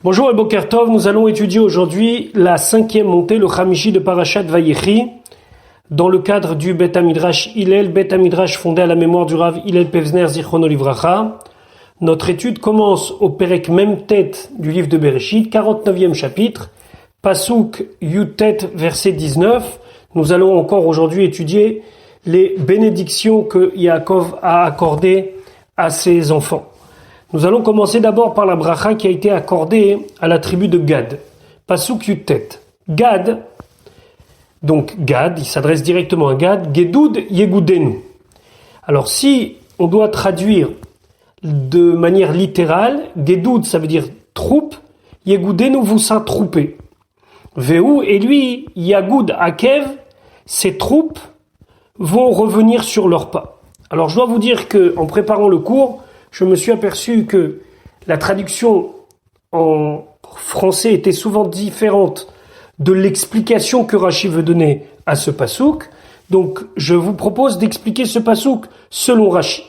Bonjour et Boker Tov, nous allons étudier aujourd'hui la 5e montée, le Chamishi de Parashat Vayechi, dans le cadre du Bet HaMidrash Hillel, Bet HaMidrash fondé à la mémoire du Rav Hillel Pevzner Zichrono Livracha. Notre étude commence au Perek Memtet du livre de Bereshit, 49e chapitre, Pasuk Yutet, verset 19. Nous allons encore aujourd'hui étudier les bénédictions que Yaakov a accordées à ses enfants. Nous allons commencer d'abord par la bracha qui a été accordée à la tribu de Gad. Pasuk Yutet. Gad, donc Gad, il s'adresse directement à Gad, Gedud Yegudenu. Alors si on doit traduire de manière littérale, Gedud ça veut dire troupe, Yegudenu vous s'attroupez. Vehu et lui, Yagud Akev, ces troupes vont revenir sur leurs pas. Alors je dois vous dire que en préparant le cours, je me suis aperçu que la traduction en français était souvent différente de l'explication que Rashi veut donner à ce pasouk. Donc, je vous propose d'expliquer ce pasouk selon Rashi.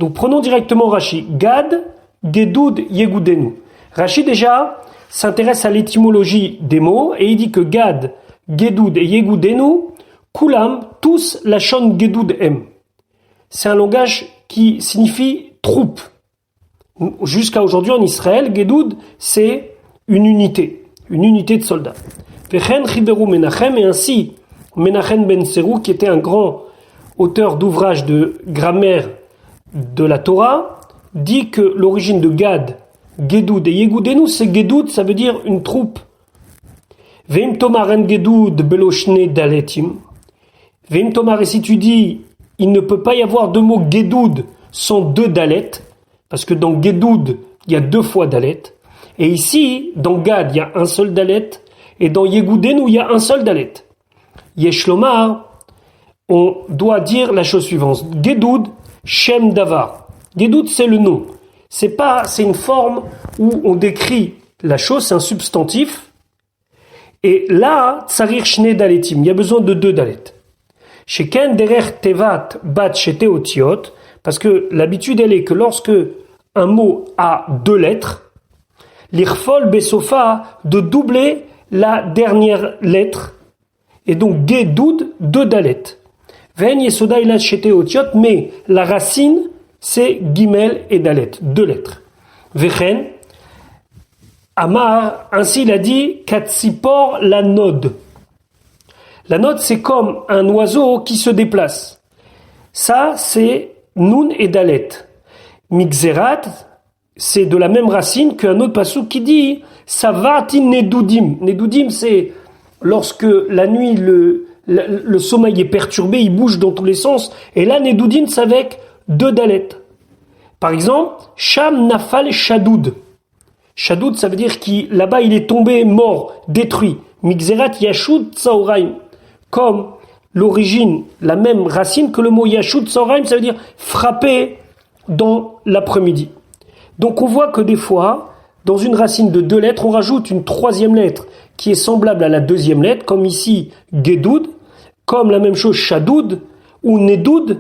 Donc, prenons directement Rashi. Gad, Gedud, Yegudenu. Rashi, déjà, s'intéresse à l'étymologie des mots et il dit que Gad, Gedud et Yegudenu, Kulam, tous la shon Gedud M. C'est un langage qui signifie troupe. Jusqu'à aujourd'hui en Israël, Gedud, c'est une unité de soldats. Vechen Chiberu Menachem, et ainsi Menachem ben Serou, qui était un grand auteur d'ouvrages de grammaire de la Torah, dit que l'origine de Gad, Gedud et Yegudenu, c'est Gedud, ça veut dire une troupe. Veim Tomar en Gedud beloshne daletim. Veim Tomar, et si tu dis, il ne peut pas y avoir deux mots Gedud sans deux dalettes, parce que dans Gedud, il y a deux fois dalet, et ici, dans Gad, il y a un seul dalet, et dans Yegudenu, il y a un seul dalet. Yesh lomar, on doit dire la chose suivante. Gedud, Shem Davar. Gedud, c'est le nom. C'est une forme où on décrit la chose, c'est un substantif, et là, Tsarir Shne Daletim, il y a besoin de deux dalets. Sheken derer tevat bat shete otiot, parce que l'habitude elle est que lorsque un mot a deux lettres, l'irfol besofa, de doubler la dernière lettre, et donc gedud, deux dalets. Ven yesoda ila shete otiot, mais la racine c'est gimel et dalet, deux lettres. Vechen, Amar, ainsi il a dit, katsipor la node. La node c'est comme un oiseau qui se déplace. Ça c'est Nun et Dalet. Mixerat, c'est de la même racine qu'un autre passouk qui dit Savati Nedudim. Nedudim, c'est lorsque la nuit, le sommeil est perturbé, il bouge dans tous les sens. Et là, Nedudim, c'est avec deux Dalet. Par exemple, Sham Nafal Shadoud. Shadoud, ça veut dire là-bas, il est tombé mort, détruit. Mixerat Yashud Tsaoraim. Comme l'origine, la même racine que le mot Yashud Tsaoraim, ça veut dire frapper dans l'après-midi. Donc on voit que des fois, dans une racine de deux lettres, on rajoute une troisième lettre qui est semblable à la deuxième lettre, comme ici Gedud, comme la même chose Shadoud ou Nedud,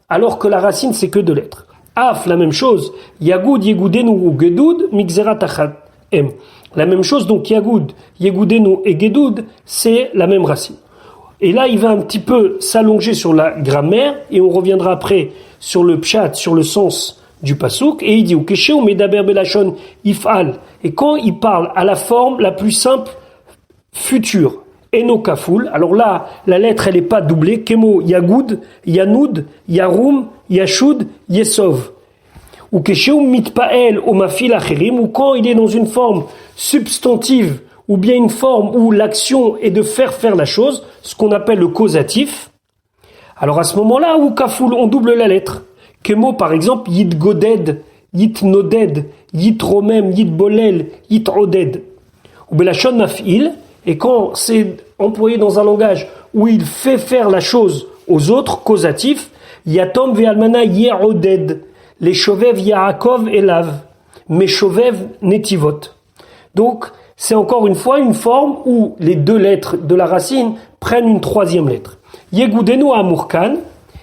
alors que la racine c'est que deux lettres. Af, la même chose, Yagud, Yegudenu ou Gedud, Mixerat Achat M. La même chose, donc Yagud, Yegudenu et Gedud, c'est la même racine. Et là, il va un petit peu s'allonger sur la grammaire, et on reviendra après sur le pshat, sur le sens du pasouk, et il dit, Ukesheu medaber belashon ifal. Et quand il parle à la forme la plus simple, future, eno kaful, alors là, la lettre, elle n'est pas doublée, kemo yagud, yanud, yarum, yashud, yesov. Ukesheu mitpael omafil acherim, ou quand il est dans une forme substantive, ou bien une forme où l'action est de faire la chose, ce qu'on appelle le causatif. Alors à ce moment-là, ou kafoul, on double la lettre. Kemo par exemple, yit goded, yit noded, yit romem, yit bolel, yit oded. Ou belashon mafil, et quand c'est employé dans un langage où il fait faire la chose aux autres, causatif, yatom ve'almana yeroded, les shovev Yaakov elav, mais shovev netivot. Donc, c'est encore une fois une forme où les deux lettres de la racine prennent une troisième lettre. Yegudenu amurkan,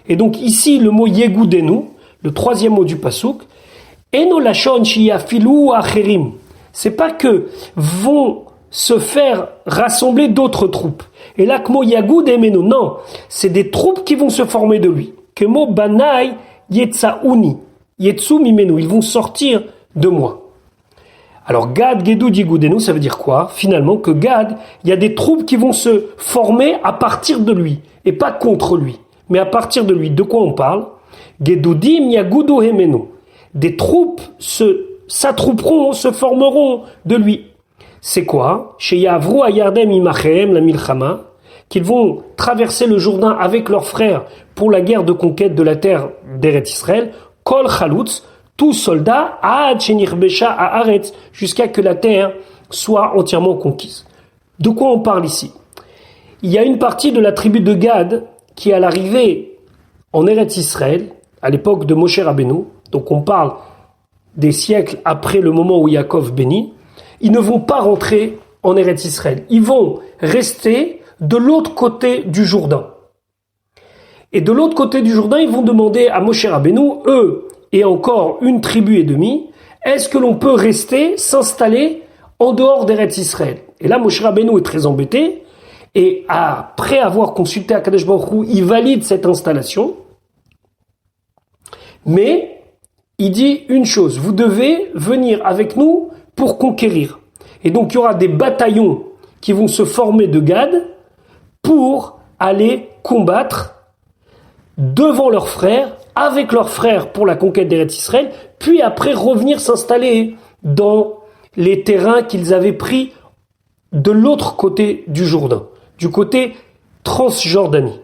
et donc ici le mot Yegudenu, le troisième mot du pasouk, eno lashon shiyafilu acherim. c'est pas que vont se faire rassembler d'autres troupes. Et là, Kmo Yagoud et Meno, non, c'est des troupes qui vont se former de lui. Kemo Banai Yetsaouni, Yetsu Mimenu, ils vont sortir de moi. Alors Gad, Gedou, Yigoudenu, ça veut dire quoi? Finalement, que Gad, il y a des troupes qui vont se former à partir de lui, et pas contre lui, mais à partir de lui. De quoi on parle? Gedoudim Yagoudou Hemenu. Des troupes s'attrouperont, se formeront de lui. C'est quoi? Chez Yavru Ayardem Imachem, la Milchama, qu'ils vont traverser le Jourdain avec leurs frères pour la guerre de conquête de la terre d'Eretz Israël, Kol Chalutz, tout soldat, Ad Shenirbesha à Aretz, jusqu'à que la terre soit entièrement conquise. De quoi on parle ici? Il y a une partie de la tribu de Gad qui, à l'arrivée en Eretz Israël, à l'époque de Moshe Rabbeinu, donc on parle des siècles après le moment où Yaakov bénit, ils ne vont pas rentrer en Eretz Israël. Ils vont rester de l'autre côté du Jourdain. Et de l'autre côté du Jourdain, ils vont demander à Moshe Rabbeinu, eux et encore une tribu et demie, est-ce que l'on peut rester, s'installer en dehors d'Eretz Israël? Et là, Moshe Rabbeinu est très embêté, et après avoir consulté Akadosh Baruch Hu, il valide cette installation, mais il dit une chose, vous devez venir avec nous pour conquérir. Et donc il y aura des bataillons qui vont se former de Gad pour aller combattre devant leurs frères, avec leurs frères pour la conquête d'Eretz Israël, puis après revenir s'installer dans les terrains qu'ils avaient pris de l'autre côté du Jourdain, du côté Transjordanie.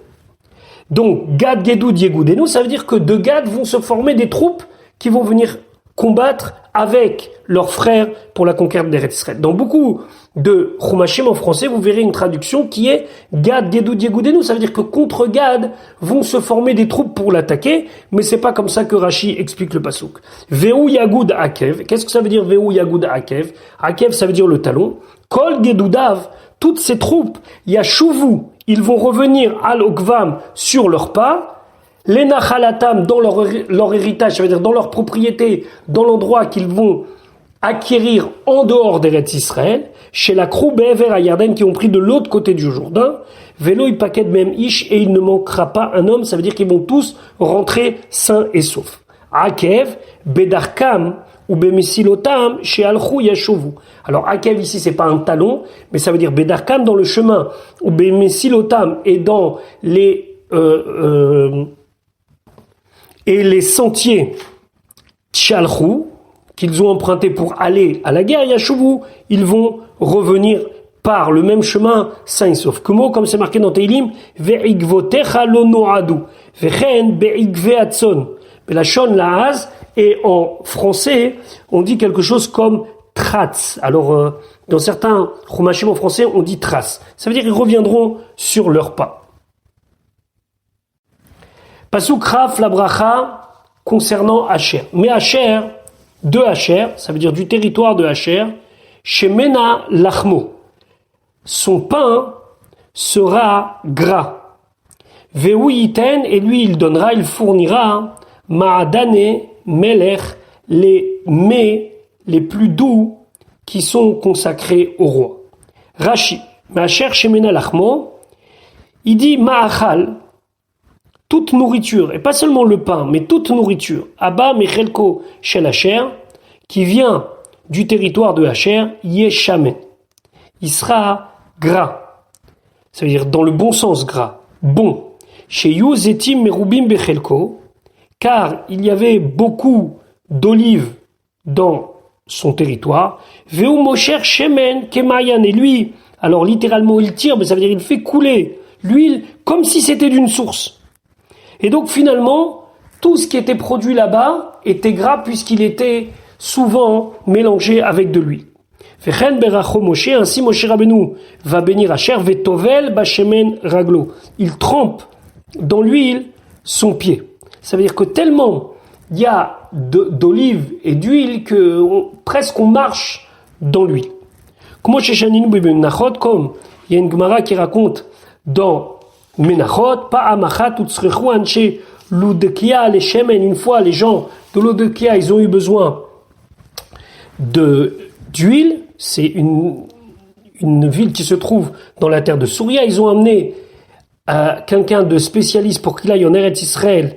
Donc Gad, Gedou, Yegoudenu, ça veut dire que de Gad vont se former des troupes qui vont venir combattre avec leurs frères pour la conquête d'Eretz Israël. Dans beaucoup de Chumashim en français, vous verrez une traduction qui est Gad, Gedou, Yegoudenu. Ça veut dire que contre Gad vont se former des troupes pour l'attaquer, mais c'est pas comme ça que Rashi explique le pasuk. Ve'u Yagoud Akev. Qu'est-ce que ça veut dire Ve'u Yagoud Akev? Akev, ça veut dire le talon. Kol Gedoudav. Toutes ces troupes, Yashuvu, ils vont revenir al Okvam sur leurs pas. Les Nachalatam dans leur héritage, ça veut dire dans leur propriété, dans l'endroit qu'ils vont acquérir en dehors d'Eretz Israël, chez la Krou Be'ever à Yarden qui ont pris de l'autre côté du Jourdain, Velo Ipaket Mem Ish, et il ne manquera pas un homme, ça veut dire qu'ils vont tous rentrer sains et saufs. Akev, Bedarkam, ou Bemesilotam, chez Alchou Yashovu. Alors Akev ici c'est pas un talon, mais ça veut dire Bedarkam dans le chemin, ou Bemesilotam et dans les sentiers Tchalchou, qu'ils ont empruntés pour aller à la guerre, Yashuvu, ils vont revenir par le même chemin sain et sauf. Comme c'est marqué dans Teilim, Ve'igvotecha lo no'adu, Ve'chen be'igveatson. Belachon la'az, et en français, on dit quelque chose comme trace. Alors, dans certains chumashim en français, on dit trace. Ça veut dire qu'ils reviendront sur leurs pas. Pasuk Raf la bracha concernant Asher. Mais Asher, de Asher, ça veut dire du territoire de Asher, Shemena Lachmo. Son pain sera gras. Ve'u yiten, et lui il donnera, il fournira, Ma'adane Melech, les mets les plus doux qui sont consacrés au roi. Rashi, Asher Shemena Lachmo, il dit Ma'achal, toute nourriture, et pas seulement le pain, mais toute nourriture, Abba Mechelko Shel Asher, qui vient du territoire de Asher, Yeshamen. Il sera gras. Ça veut dire dans le bon sens gras, bon. Chez Yuzetim Merubim Bechelko, car il y avait beaucoup d'olives dans son territoire. Veu Mosher Shemen Kemayan, et lui, alors littéralement il tire, mais ça veut dire il fait couler l'huile comme si c'était d'une source. Et donc finalement, tout ce qui était produit là-bas était gras puisqu'il était souvent mélangé avec de l'huile. Vechen beracho Moshe, ainsi Moshe Rabbeinu va bénir Asher, vetovel bashemen raglo. Il trempe dans l'huile son pied. Ça veut dire que tellement il y a d'olives et d'huile que presque on marche dans l'huile. Comme il y a une Gemara qui raconte dans Menachot, Pa'amachat utzrechu anche Ludekia les Shemen. Une fois, les gens de Ludekia, ils ont eu besoin de d'huile. C'est une ville qui se trouve dans la terre de Souria. Ils ont amené quelqu'un de spécialiste pour qu'il aille en Eretz Israël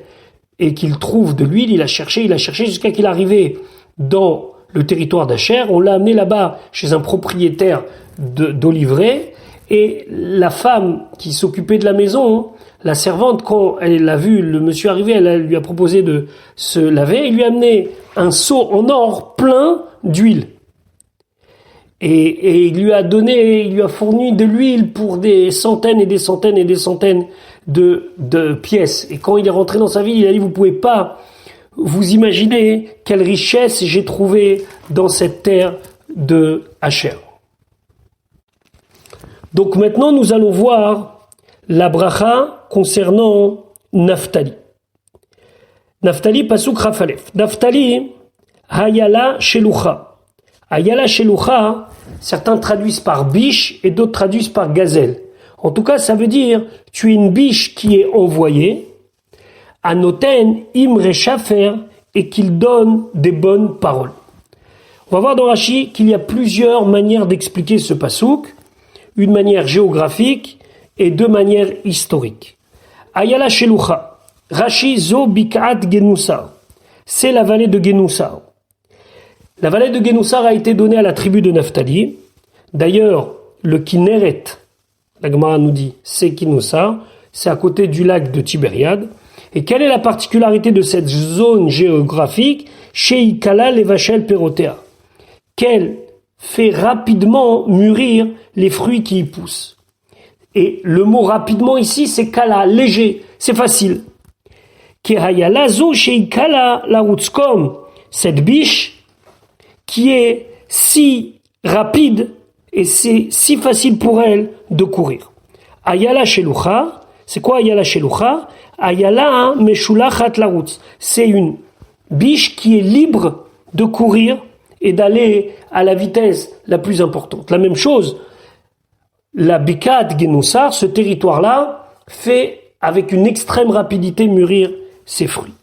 et qu'il trouve de l'huile. Il a cherché jusqu'à qu'il arrive dans le territoire d'Acher. On l'a amené là-bas chez un propriétaire d'oliviers. Et la femme qui s'occupait de la maison, la servante, quand elle a vu le monsieur arriver, elle lui a proposé de se laver. Il lui a amené un seau en or plein d'huile. Et il lui a fourni de l'huile pour des centaines et des centaines et des centaines de pièces. Et quand il est rentré dans sa ville, il a dit, vous pouvez pas vous imaginer quelle richesse j'ai trouvée dans cette terre de Asher. Donc maintenant, nous allons voir la bracha concernant Naphtali. Naphtali, pasuk Rafalef. Naphtali, hayala shelucha. Ayala shelucha, certains traduisent par biche et d'autres traduisent par gazelle. En tout cas, ça veut dire, tu es une biche qui est envoyée, anoten imre shafer, et qu'il donne des bonnes paroles. On va voir dans Rashi qu'il y a plusieurs manières d'expliquer ce pasouk, une manière géographique et deux manières historiques. Ayala shelucha, Rashi zo bik'at Genusar, c'est la vallée de Genusar. La vallée de Genusar a été donnée à la tribu de Naphtali. D'ailleurs, le Kinneret, la Gemara nous dit, c'est Genusar, c'est à côté du lac de Tibériade. Et quelle est la particularité de cette zone géographique? Sheikala levachel perotea, qu'elle fait rapidement mûrir les fruits qui y poussent. Et le mot rapidement ici, c'est kala, léger, c'est facile. Kehayala zo sheikala la rutzkom, cette biche qui est si rapide et c'est si facile pour elle de courir. Ayala shelucha, c'est quoi Ayala shelucha? Ayala meshulachat larutz, c'est une biche qui est libre de courir et d'aller à la vitesse la plus importante. La même chose, la Bikat Genusar, ce territoire-là, fait avec une extrême rapidité mûrir ses fruits.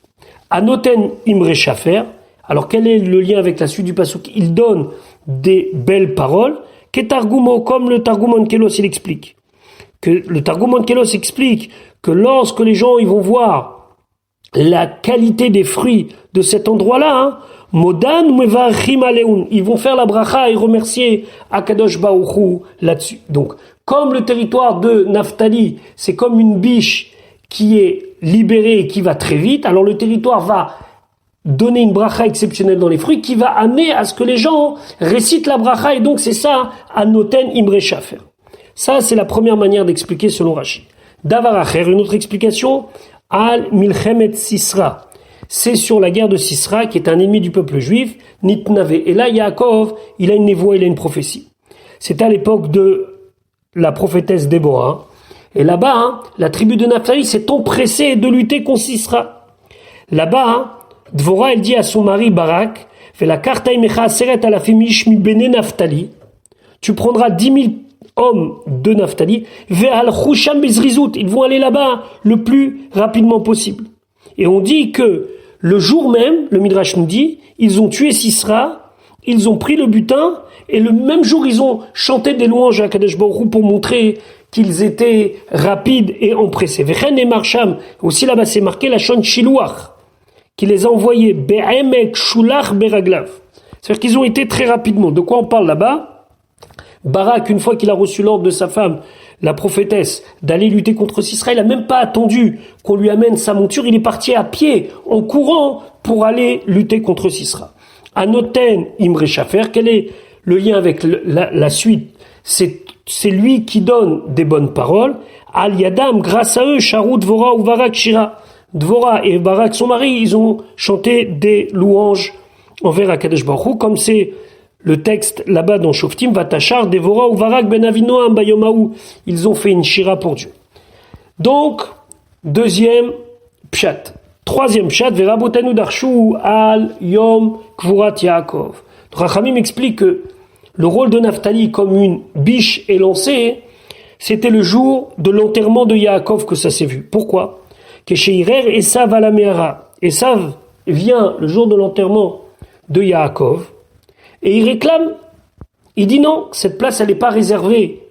Anoten imre shafer. Alors quel est le lien avec la suite du pasuk? Il donne des belles paroles. Ketargumo, comme le Targum Onkelos il explique. Que le Targum Onkelos explique que lorsque les gens ils vont voir la qualité des fruits de cet endroit-là, Modan Mevachim Aleun, ils vont faire la bracha et remercier Akadosh Baruch Hu là-dessus. Donc, comme le territoire de Naphtali, c'est comme une biche qui est libérée et qui va très vite, alors le territoire va donner une bracha exceptionnelle dans les fruits qui va amener à ce que les gens récitent la bracha, et donc c'est ça, Anoten Imre Shafer. Ça, c'est la première manière d'expliquer selon Rashi. Davar Acher, une autre explication, Al Milchemet Sisra. C'est sur la guerre de Sisra, qui est un ennemi du peuple juif, Nitnave. Et là, Yaakov, il a une névoie, il a une prophétie. C'est à l'époque de la prophétesse Déborah. Et là-bas, la tribu de Naphtali s'est empressée de lutter contre Sisra. Là-bas, Dvorah, elle dit à son mari Barak, fais la carte à Seret à la fémiche mi bene Naphtali. Tu prendras 10 000 hommes de Naphtali. Ve'al chusham bezrizout. Ils vont aller là-bas le plus rapidement possible. Et on dit que le jour même, le Midrash nous dit, ils ont tué Sisra, ils ont pris le butin, et le même jour, ils ont chanté des louanges à Kadesh Baruch Hu pour montrer qu'ils étaient rapides et empressés. Vechen et Marsham, aussi là-bas c'est marqué la Shon Shiluach, qui les a envoyés Be'emek Shulach Beraglav. C'est-à-dire qu'ils ont été très rapidement. De quoi on parle là-bas? Barak, une fois qu'il a reçu l'ordre de sa femme, la prophétesse, d'aller lutter contre Sisra, il n'a même pas attendu qu'on lui amène sa monture, il est parti à pied, en courant, pour aller lutter contre Sisra. Anoten Imre Shafer, quel est le lien avec la suite? C'est lui qui donne des bonnes paroles. Al Yadam, grâce à eux, Charou, Dvorah ou Barak Shira. Dvorah et Barak, son mari, ils ont chanté des louanges envers Akadosh Baruch Hu, comme c'est le texte là-bas dans Shoftim, Vatachar, Devora ou Barak ben Avinoam Bayomaou. Ils ont fait une shira pour Dieu. Donc, deuxième pshat. Troisième pshat, Verabotanu Darshu al Yom Kvurat Yaakov. Rachamim explique que le rôle de Naphtali comme une biche élancée, c'était le jour de l'enterrement de Yaakov que ça s'est vu. Pourquoi? Kesheirer Esav Alamehara. Esav vient le jour de l'enterrement de Yaakov et il réclame Il dit non, cette place, elle n'est pas réservée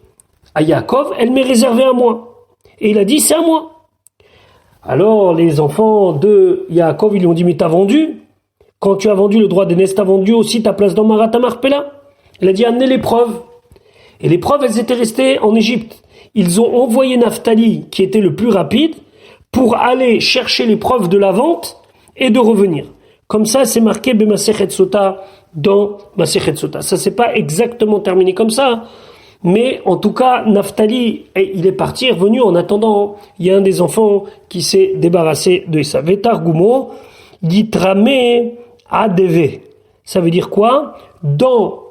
à Yaakov, elle m'est réservée à moi. Et il a dit, c'est à moi. Alors, les enfants de Yaakov, ils lui ont dit, mais t'as vendu? Quand tu as vendu le droit d'aînesse, t'as vendu aussi ta place dans Marat Marpella? Il a dit, amenez les preuves. Et les preuves, elles étaient restées en Égypte. Ils ont envoyé Naphtali, qui était le plus rapide, pour aller chercher les preuves de la vente et de revenir. Comme ça, c'est marqué B'Masechet Sota dans Masechet Sota. Ça, c'est pas exactement terminé comme ça, mais en tout cas, Naphtali, il est parti, est revenu. En attendant, il y a un des enfants qui s'est débarrassé de ça. Vetargumo, Yitrame Adeve. Ça veut dire quoi? Dans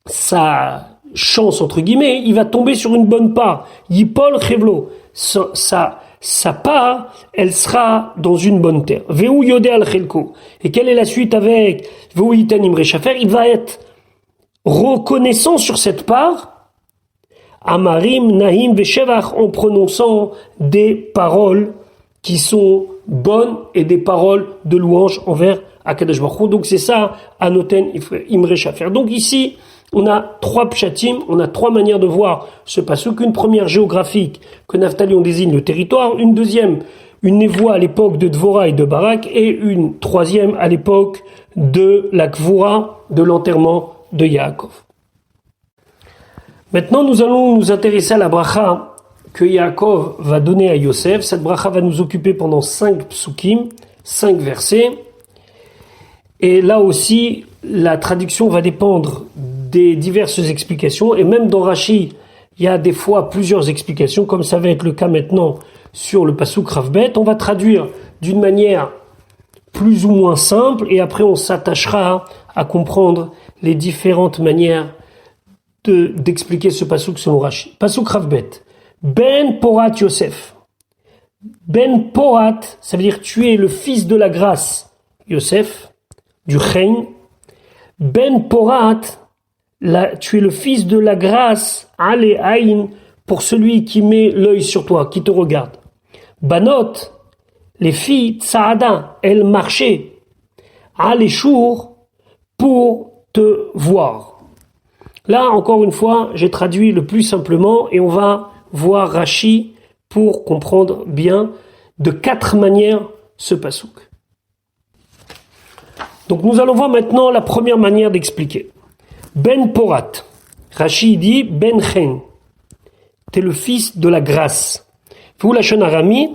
sa chance, entre guillemets, il va tomber sur une bonne part. Yipol Chevlo. Sa part, elle sera dans une bonne terre. Veu Yodé al Chelko. Et quelle est la suite avec Veu Yitan Imre Shafer? Il va être reconnaissant sur cette part, Amarim, Nahim, Veshevach, en prononçant des paroles qui sont bonnes et des paroles de louange envers Akadosh Baruch Hu. Donc c'est ça, Anoten Imre Shafer. Donc ici, on a trois pshatim, on a trois manières de voir ce pasuk. Une première géographique, que Naphtali on désigne le territoire. Une deuxième, une névoie à l'époque de Dvorah et de Barak. Et une troisième à l'époque de la Kvoura, de l'enterrement de Yaakov. Maintenant, nous allons nous intéresser à la bracha que Yaakov va donner à Yosef. Cette bracha va nous occuper pendant 5 psukim, 5 versets. Et là aussi, la traduction va dépendre des diverses explications. Et même dans Rashi, il y a des fois plusieurs explications, comme ça va être le cas maintenant sur le pasuk Ravbet. On va traduire d'une manière plus ou moins simple, et après on s'attachera à comprendre les différentes manières d'expliquer ce pasuk selon Rashi. Pasuk Ravbet. Ben Porat Yosef. Ben Porat, ça veut dire tu es le fils de la grâce, Yosef, du Chen. Ben Porat, tu es le fils de la grâce, Ale Aïn, pour celui qui met l'œil sur toi, qui te regarde. Banot, les filles, Tsaada, elles marchaient, Ale Shur, pour te voir. Là, encore une fois, j'ai traduit le plus simplement et on va voir Rashi pour comprendre bien de 4 manières ce pasuk. Donc nous allons voir maintenant la première manière d'expliquer. Ben Porat. Rashi dit Ben Chen. T'es le fils de la grâce. Vous la shon arami.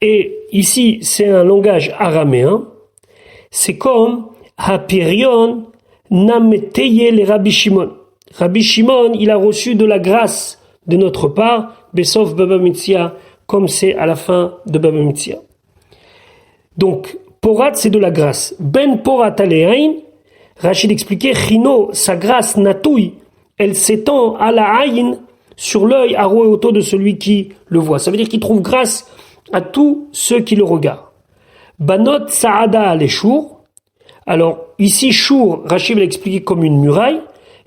Et ici, c'est un langage araméen. C'est comme Hapirion Nameteye le Rabbi Shimon. Rabbi Shimon, il a reçu de la grâce de notre part, Besov Baba Mitzia, comme c'est à la fin de Baba Mitzia. Donc, Porat, c'est de la grâce. Ben Porat Alehain, Rachid expliquait, Chino, sa grâce natouille, elle s'étend à la Aïn, sur l'œil aroéoto de celui qui le voit. Ça veut dire qu'il trouve grâce à tous ceux qui le regardent. Banot Saada Aleshur. Alors, ici, Shur, Rachid l'a expliqué comme une muraille.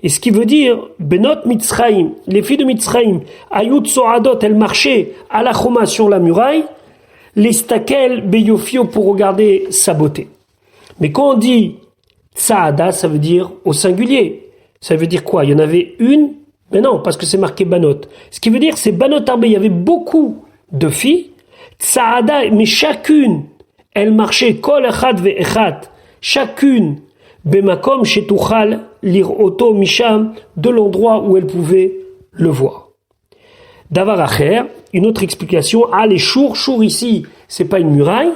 Et ce qui veut dire, Benot Mitzraïm, les filles de Mitzraïm, Ayut Soadot, elles marchaient à la Choma sur la muraille, les Stakel Beyofio pour regarder sa beauté. Mais quand on dit Tsaada, ça veut dire au singulier. Ça veut dire quoi? Il y en avait une? Mais non, parce que c'est marqué Banot. Ce qui veut dire, c'est Banot Arbe, il y avait beaucoup de filles, Tsaada, mais chacune, elle marchait, Kol Echad Ve Echad, chacune, Bemakom Shetuchal Lir Oto Misham, de l'endroit où elle pouvait le voir. Davar Acher, une autre explication, Al et Shur ici, c'est pas une muraille,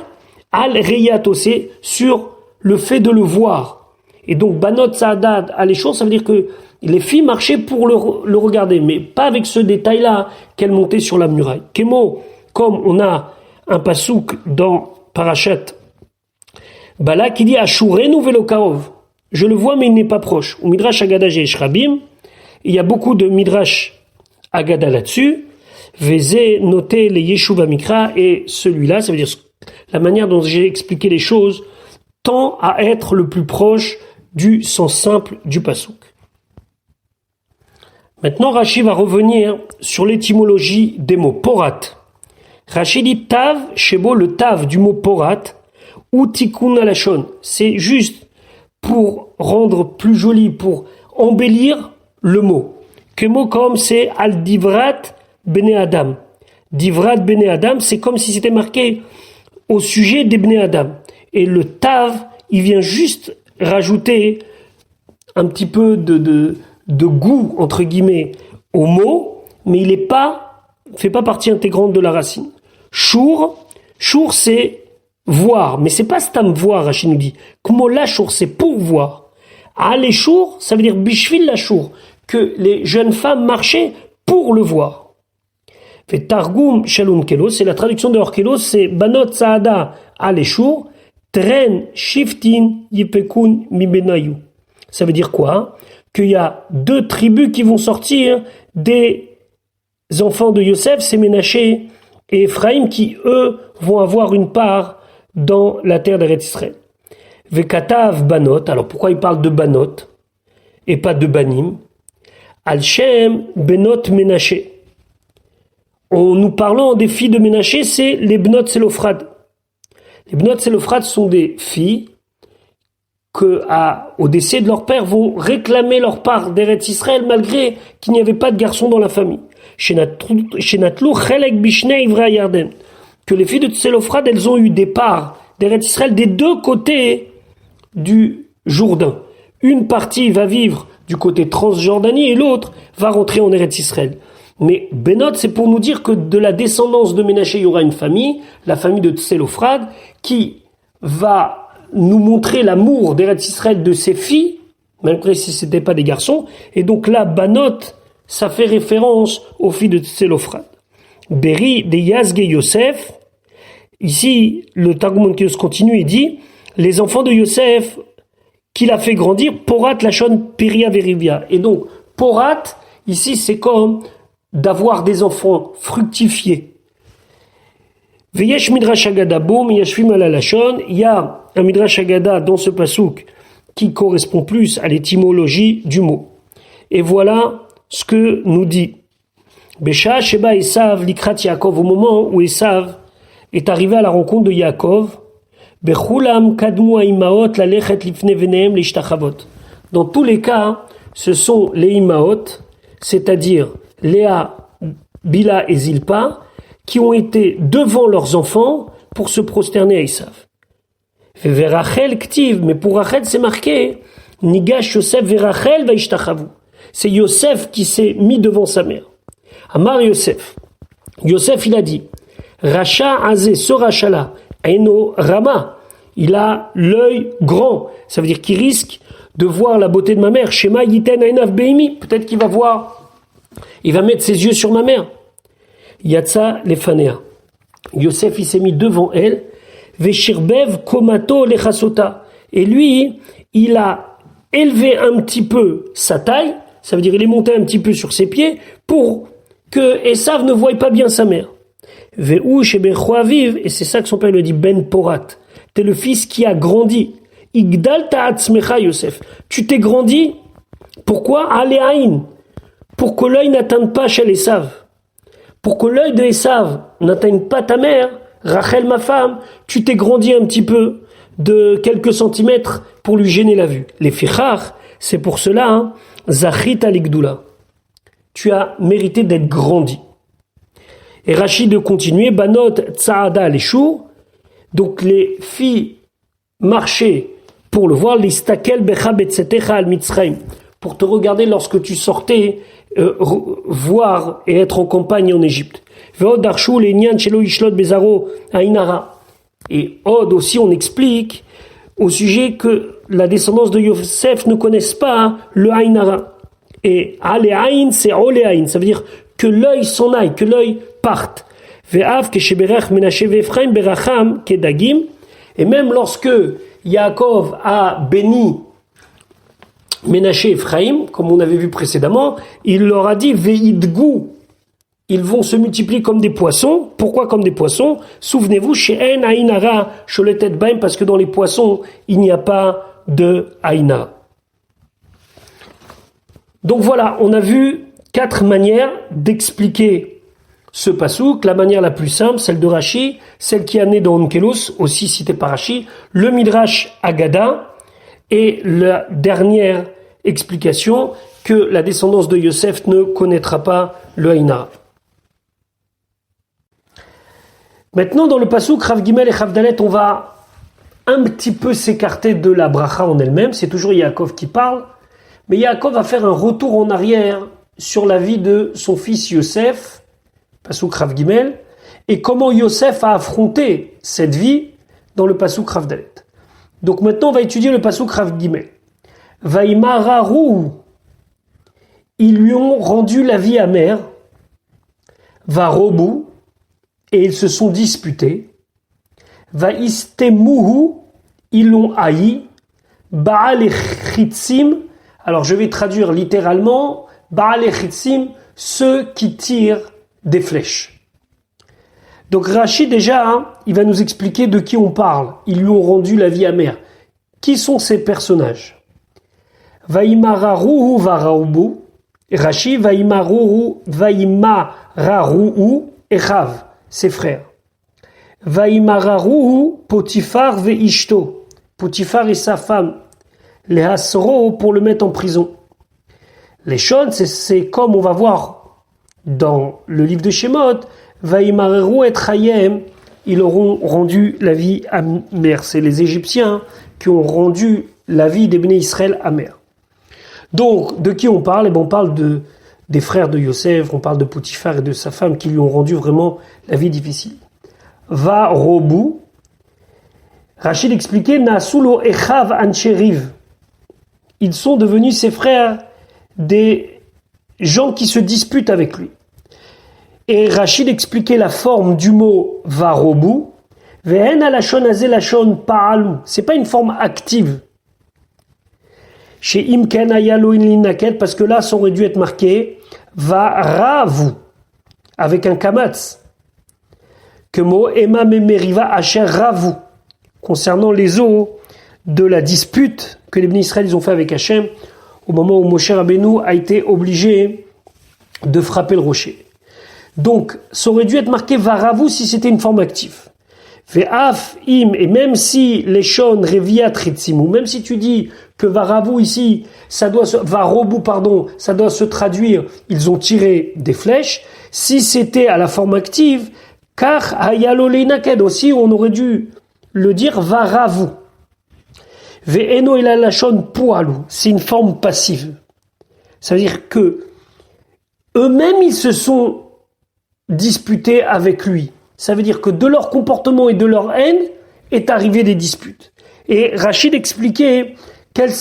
Al Reyat c'est sur le fait de le voir. Et donc Banot Saadad Al et Shur, ça veut dire que les filles marchaient pour le regarder, mais pas avec ce détail-là qu'elles montaient sur la muraille. Kemo, comme on a un pasouk dans Parashat Bala qui dit Ashurenu Velokarov. Je le vois, mais il n'est pas proche. Ou Midrash Agada Jesh Rabim. Il y a beaucoup de Midrash Agada là-dessus. Veze noté les Yeshuva Mikra. Et celui-là, ça veut dire la manière dont j'ai expliqué les choses, tend à être le plus proche du sens simple du pasuk. Maintenant, Rashi va revenir sur l'étymologie des mots porat. Rashi dit tav, shebo, le tav du mot porat, ou tikkun alashon. C'est juste pour rendre plus joli, pour embellir le mot. Que mot comme c'est al divrat bene Adam. Divrat bene Adam, c'est comme si c'était marqué au sujet des bene Adam. Et le tav, il vient juste rajouter un petit peu de goût, entre guillemets, au mot, mais il fait pas partie intégrante de la racine. Chour, c'est voir, mais c'est pas stam voir, Rachid nous dit. Comment la chour, c'est pour voir. Aller chour, ça veut dire bishvil la chour, que les jeunes femmes marchaient pour le voir. Fait Targum Shalom Kelos, c'est la traduction de Orkelos, c'est Banot Saada aller chour, Tren Shiftin Yipekun Mibenayu. Ça veut dire quoi? Qu'il y a 2 tribus qui vont sortir des enfants de Yosef, c'est Ménaché et Ephraïm, qui eux vont avoir une part dans la terre d'Eretz Israël. Vekatav Banot, alors pourquoi il parle de Banot et pas de Banim? Al-Shem Benot Ménaché. En nous parlant des filles de Ménaché, c'est les Bnot Selophrad. Les Bnot Selophrad sont des filles au décès de leur père vont réclamer leur part d'Eretz Israël malgré qu'il n'y avait pas de garçon dans la famille. Shenatlou Chelek Bishnei Ivra Yarden. Que les filles de Tselophrad, elles ont eu des parts d'Eretz Israël des 2 côtés du Jourdain. Une partie va vivre du côté Transjordanie et l'autre va rentrer en Eretz Israël. Mais Benot, c'est pour nous dire que de la descendance de Ménaché, il y aura une famille, la famille de Tselophrad, qui va nous montrer l'amour d'Eretz Israël de ses filles, malgré si ce n'étaient pas des garçons. Et donc là, Banot, ça fait référence aux filles de Tselophrad. Beri de Yazge Yosef. Ici, le Targum Onkelos continue et dit, les enfants de Yosef qu'il a fait grandir, Porat Lachon Piria Verivia. Et donc, Porat, ici, c'est comme d'avoir des enfants fructifiés. Veyesh Midrash Agada Boum, Yashvim ala Lachon. Il y a un Midrash Agada dans ce pasouk qui correspond plus à l'étymologie du mot. Et voilà ce que nous dit Besha Sheba Esav Likrat Yaakov, au moment où Esav est arrivé à la rencontre de Yaakov. Bechulam Kadmu Aimaot Lalechet Lifne Venehem Lishtachavot. Dans tous les cas, ce sont les Imaot, c'est-à-dire Léa, Bila et Zilpa, qui ont été devant leurs enfants pour se prosterner à Esav. Verachel Ktiv, mais pour Rachel c'est marqué Nigash Yosef Verachel Vaishtachavu. C'est Yosef qui s'est mis devant sa mère. Amar Yosef. Yosef il a dit Racha Azé, ce Racha-là, Eno Rama, il a l'œil grand. Ça veut dire qu'il risque de voir la beauté de ma mère. Shema Yiten Ainav Beimi. Peut-être qu'il va voir, il va mettre ses yeux sur ma mère. Yatsa Lefanea. Yosef il s'est mis devant elle. Veshirbev Komato Lechasota. Et lui, il a élevé un petit peu sa taille. Ça veut dire il est monté un petit peu sur ses pieds pour que Esav ne voie pas bien sa mère. Et c'est ça que son père lui dit, Ben Porat. T'es le fils qui a grandi. Igdal ta'atzmecha Yosef. Tu t'es grandi. Pourquoi? Aléaïn. Pour que l'œil n'atteigne pas chez Esav. Pour que l'œil de Esav n'atteigne pas ta mère, Rachel ma femme, tu t'es grandi un petit peu de quelques centimètres pour lui gêner la vue. Les fichar, c'est pour cela, Zachit aligdoula. Tu as mérité d'être grandi. Et Rachid de continuer, Banot Tsaada Leshour, donc les filles marchaient pour le voir, l'Istakel Becha Betzetecha al Mitzrayim, pour te regarder lorsque tu sortais, voir et être en campagne en Égypte. Veod Darshou Lenyan Shelo Ishlot Bezaro Ainara. Et Od aussi, on explique au sujet que la descendance de Yosef ne connaissent pas le Ainara. Et Aleaïn, c'est Oleaïn, ça veut dire que l'œil s'en aille, que l'œil parte. Ve'av kesheberach Menashe ve'Ephraim beracham kedagim. Et même lorsque Yaakov a béni Menashe et Ephraim, comme on avait vu précédemment, il leur a dit ve'idgou. Ils vont se multiplier comme des poissons. Pourquoi comme des poissons? Souvenez-vous, she'en ainara sholetet baim, parce que dans les poissons, il n'y a pas de aïna. Donc voilà, on a vu 4 manières d'expliquer ce pasouk. La manière la plus simple, celle de Rashi, celle qui est amenée dans Onkelos, aussi citée par Rashi, le Midrash Agada, et la dernière explication que la descendance de Yosef ne connaîtra pas le Aïn Hara. Maintenant, dans le passouk Rav Gimel et Rav Dalet, on va un petit peu s'écarter de la bracha en elle-même. C'est toujours Yaakov qui parle, mais Yaakov va faire un retour en arrière sur la vie de son fils Yosef, passouk Rav Gimel, et comment Yosef a affronté cette vie dans le passouk Rav Dalet. Donc maintenant, on va étudier le passouk Rav Gimel. Vaïmararu, ils lui ont rendu la vie amère. Varobu, et ils se sont disputés. Vaïstemuhu, ils l'ont haï. Baal et Chitzim, alors je vais traduire littéralement, Baal et Chitzim, ceux qui tirent des flèches. Donc Rashi déjà, il va nous expliquer de qui on parle. Ils lui ont rendu la vie amère. Qui sont ces personnages? Vaïmararu Varaubu, Rashi, Vaïmararu Echav, ses frères. Vaïmararu Potifar ve'ishto, Potifar et sa femme, les Hasro pour le mettre en prison. Les Shon, c'est comme on va voir dans le livre de Shemot, Vaïmararu et Chayem, ils auront rendu la vie amère. C'est les Égyptiens qui ont rendu la vie des Béné Israël amère. Donc, de qui on parle? On parle des frères de Yosef, on parle de Potifar et de sa femme qui lui ont rendu vraiment la vie difficile. Va Robu, Rachid expliquait, Nasulo Echav Ancheriv. Ils sont devenus ses frères des gens qui se disputent avec lui. Et Rachid expliquait la forme du mot Varobu. Ve'en alashon azeh lashon pa'alu. C'est pas une forme active. Chez Imken Ayalo Inlin Naket, parce que là, ça aurait dû être marqué Varavu, avec un kamatz. Que mot Ema Memeriva Asher Ravu, concernant les eaux de la dispute que les Bnei Israël ont fait avec Hachem, au moment où Moshe Rabbeinu a été obligé de frapper le rocher. Donc, ça aurait dû être marqué Varavu si c'était une forme active. Ve'af im, et même si les shon reviat ritzimu, même si tu dis que Varavu ici, Varobu, ça doit se traduire, ils ont tiré des flèches, si c'était à la forme active, car hayalo leinaked aussi, on aurait dû le dire Varavu. Ve'eno ela lashon pualu, c'est une forme passive. Ça veut dire que eux-mêmes, ils se sont disputés avec lui. Ça veut dire que de leur comportement et de leur haine est arrivé des disputes. Et Rachid expliquait quelle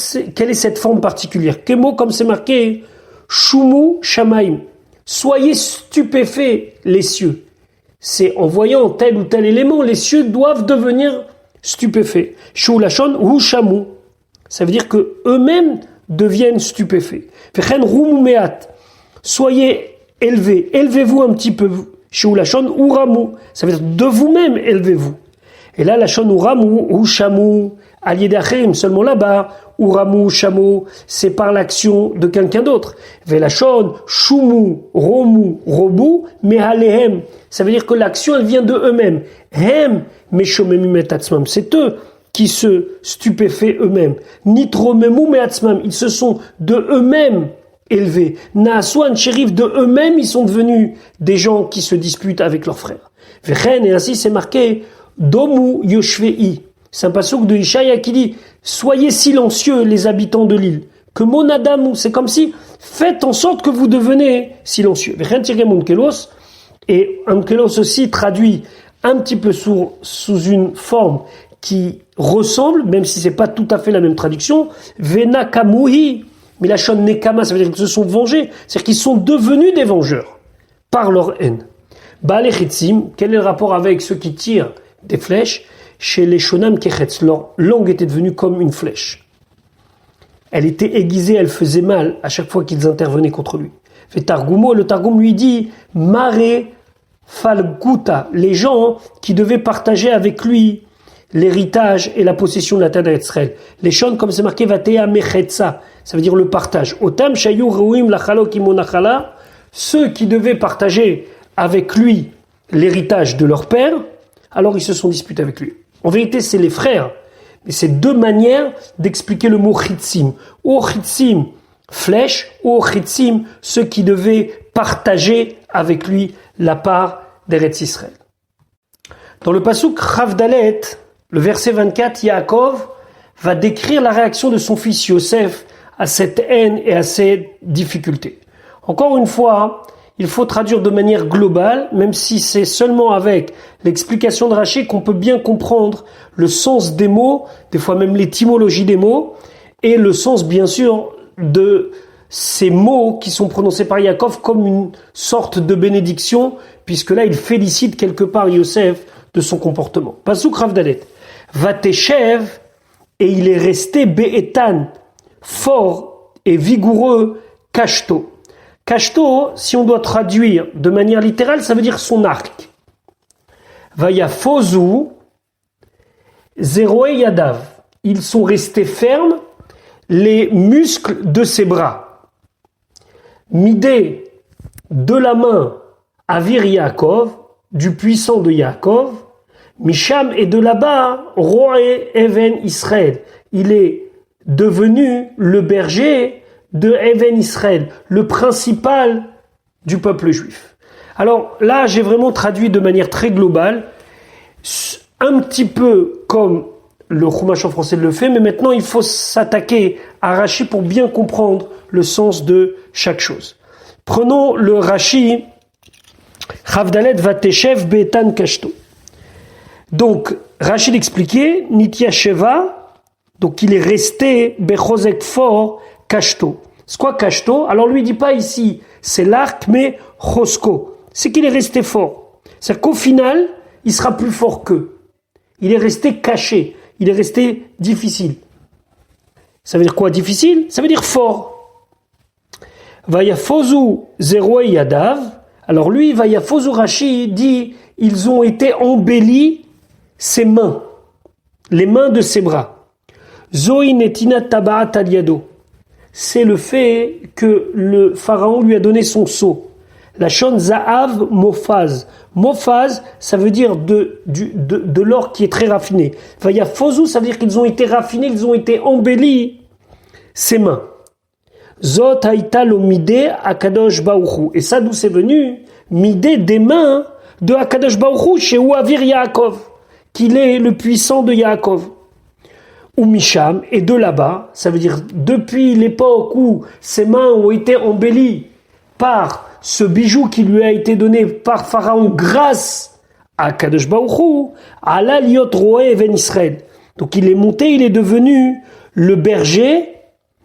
est cette forme particulière. Quel mot comme c'est marqué Shumu Shamaim. Soyez stupéfaits les cieux. C'est en voyant tel ou tel élément, les cieux doivent devenir stupéfaits. Shu Lashon ou Shamu. Ça veut dire que eux-mêmes deviennent stupéfaits. Fechen Rumu Meat. Soyez élevés. Élevez-vous un petit peu. Chez Lachon ou Ramou, ça veut dire de vous-même élevez-vous. Et là, Lachon ou Ramou ou Chamou, allié d'Achim, seulement là-bas, ou Ramou, Chamou, c'est par l'action de quelqu'un d'autre. Velachon, Choumou, Romou, Robou, mais Alehem, ça veut dire que l'action elle vient de eux-mêmes. Hem, Meshomemu Metatzmam, c'est eux qui se stupéfient eux-mêmes. Nitromemu Metatzmam, ils se sont de eux-mêmes élevés. Naaswan, shérif, de eux-mêmes, ils sont devenus des gens qui se disputent avec leurs frères. Vechen, et ainsi c'est marqué, Domu Yoshvei. C'est un passouk de Ishaïa qui dit, soyez silencieux les habitants de l'île. Que monadamu, c'est comme si, faites en sorte que vous devenez silencieux. Vechen tirem onkelos, et onkelos aussi traduit un petit peu sous une forme qui ressemble, même si c'est pas tout à fait la même traduction, Venakamuhi. Mais la shon nekama, ça veut dire qu'ils se sont vengés. C'est-à-dire qu'ils sont devenus des vengeurs par leur haine. Baal Chitzim, quel est le rapport avec ceux qui tirent des flèches? Chez les shonam kechetz, leur langue était devenue comme une flèche. Elle était aiguisée, elle faisait mal à chaque fois qu'ils intervenaient contre lui. Fait Targumo, le Targum lui dit Mare Falguta, les gens qui devaient partager avec lui l'héritage et la possession de la terre d'Israël. Les shon, comme c'est marqué, Vatea Mechetza, ça veut dire le partage. Otam Shayu Reuim Lachalo Kimonachala, ceux qui devaient partager avec lui l'héritage de leur père, alors ils se sont disputés avec lui. En vérité, c'est les frères. Mais c'est deux manières d'expliquer le mot chitzim. Ou chitzim, flèches, ou chitzim, ceux qui devaient partager avec lui la part d'Eretz Israël. Dans le pasuk Chav Dalet, le verset 24, Yaakov va décrire la réaction de son fils Yosef à cette haine et à ces difficultés. Encore une fois, il faut traduire de manière globale, même si c'est seulement avec l'explication de Rashi qu'on peut bien comprendre le sens des mots, des fois même l'étymologie des mots, et le sens bien sûr de ces mots qui sont prononcés par Yaakov comme une sorte de bénédiction, puisque là il félicite quelque part Yosef de son comportement. Pasuk Rav Dalet. Vateshev, et il est resté Be'etan, fort et vigoureux, Kashto. Kashto, si on doit traduire de manière littérale, ça veut dire son arc. Vayafozu, Zeroe Yadav. Ils sont restés fermes, les muscles de ses bras. Midé, de la main, Avir Yaakov, du puissant de Yaakov. Misham, et de là-bas, Roé Even Israël. Il est devenu le berger de Even Israël, le principal du peuple juif. Alors là, j'ai vraiment traduit de manière très globale, un petit peu comme le Chumash en français le fait, mais maintenant il faut s'attaquer à Rashi pour bien comprendre le sens de chaque chose. Prenons le Rashi, Chavdalet Vateshev Be'etan Kashto. Donc, Rachid expliquait, Nitya Sheva, donc il est resté Bechozek fort, Kashto. C'est quoi Kashto? Alors lui il dit pas ici, c'est l'arc, mais Chosko. C'est qu'il est resté fort. C'est-à-dire qu'au final, il sera plus fort qu'eux. Il est resté caché. Il est resté difficile. Ça veut dire quoi difficile? Ça veut dire fort. Vayafozu Zeroe Yadav. Alors lui, Vayafozu Rashi dit, ils ont été embellis ses mains, les mains de ses bras. Zoï netina tabaat aliado. C'est le fait que le pharaon lui a donné son sceau. La shon za'av mofaz. Mofaz, ça veut dire de l'or qui est très raffiné. Vaya fozu, ça veut dire qu'ils ont été raffinés, ils ont été embellis ses mains. Zot haïta lo midé akadosh baruchu. Et ça d'où c'est venu? Midé des mains de Akadosh Baruchu chez Ouavir Yaakov, qu'il est le puissant de Yaakov. Ou Misham, et de là-bas, ça veut dire depuis l'époque où ses mains ont été embellies par ce bijou qui lui a été donné par Pharaon grâce à Akadosh Baruchu, ala liot roé Even Israël. Donc il est monté, il est devenu le berger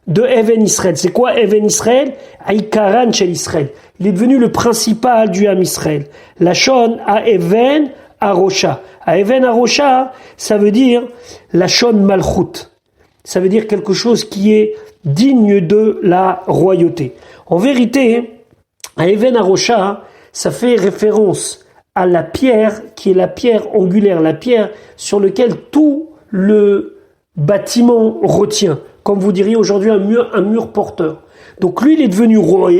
de Even Israël. C'est quoi Even Israël? Aïkaran shel Israël. Il est devenu le principal du Ham Israël. La shon à Even Arosha. À Even Arosha, ça veut dire la shon malchut. Ça veut dire quelque chose qui est digne de la royauté. En vérité, à Even Arosha, ça fait référence à la pierre qui est la pierre angulaire, la pierre sur laquelle tout le bâtiment retient. Comme vous diriez aujourd'hui un mur porteur. Donc lui, il est devenu roi,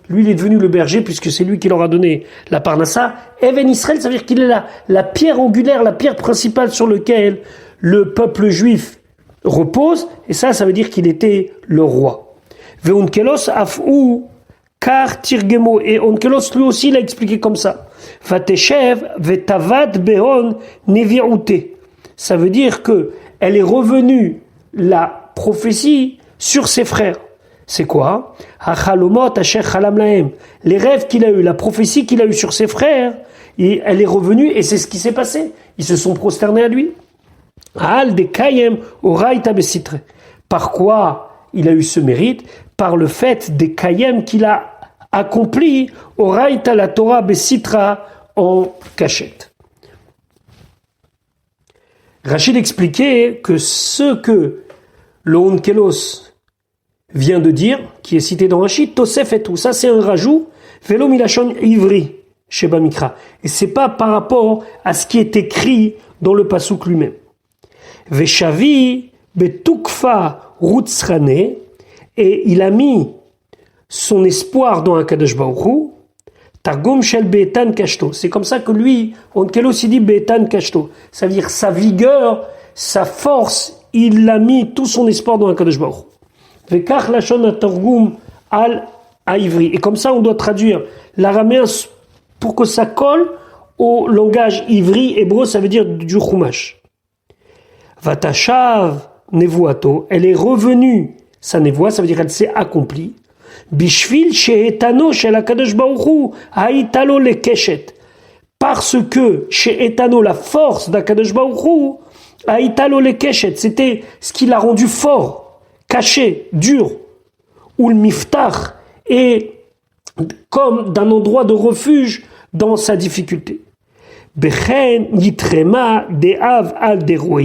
lui, il est devenu le berger, puisque c'est lui qui leur a donné la parnassa. Even Israël, ça veut dire qu'il est la pierre angulaire, la pierre principale sur laquelle le peuple juif repose, et ça veut dire qu'il était le roi. Veonkelos afou kar tirgemo, et Onkelos lui aussi l'a expliqué comme ça. Vateshev vetavad behon nevirouté. Ça veut dire que elle est revenue la prophétie sur ses frères. C'est quoi? Les rêves qu'il a eu, la prophétie qu'il a eu sur ses frères, et elle est revenue et c'est ce qui s'est passé. Ils se sont prosternés à lui. Par quoi il a eu ce mérite? Par le fait des kayem qu'il a accompli au raïta la Torah besitra en cachette. Rachid expliquait que ce que le Onkelos vient de dire, qui est cité dans Rachid, Tosef et tout, ça c'est un rajout, Velo milachon ivri, chez Bamikra. Et c'est pas par rapport à ce qui est écrit dans le pasouk lui-même. Veshavi betukfa rutzrane, et il a mis son espoir dans un Kadosh Baruchu, Targum shel be'etan kashto. C'est comme ça que lui, Onkelos il dit be'etan kashto. Ça veut dire sa vigueur, sa force, il a mis tout son espoir dans un Kadosh Baruch. Vekach lashon hatorgum al haïvri. Et comme ça, on doit traduire l'araméen pour que ça colle au langage ivri, hébreu, ça veut dire du chumash. Vatashav nevuato, elle est revenue, sa nevoie, ça veut dire qu'elle s'est accomplie. Bishvil she'etano shel HaKadosh Baruch Hu haïtalo lekeshet. Parce que chez Etano, la force d'Akadosh Baruch Hu, haïtalo lekeshet, c'était ce qui l'a rendu fort, caché, dur. Ou le miftach, et comme d'un endroit de refuge dans sa difficulté. Bechen yitrema de'av al deroi.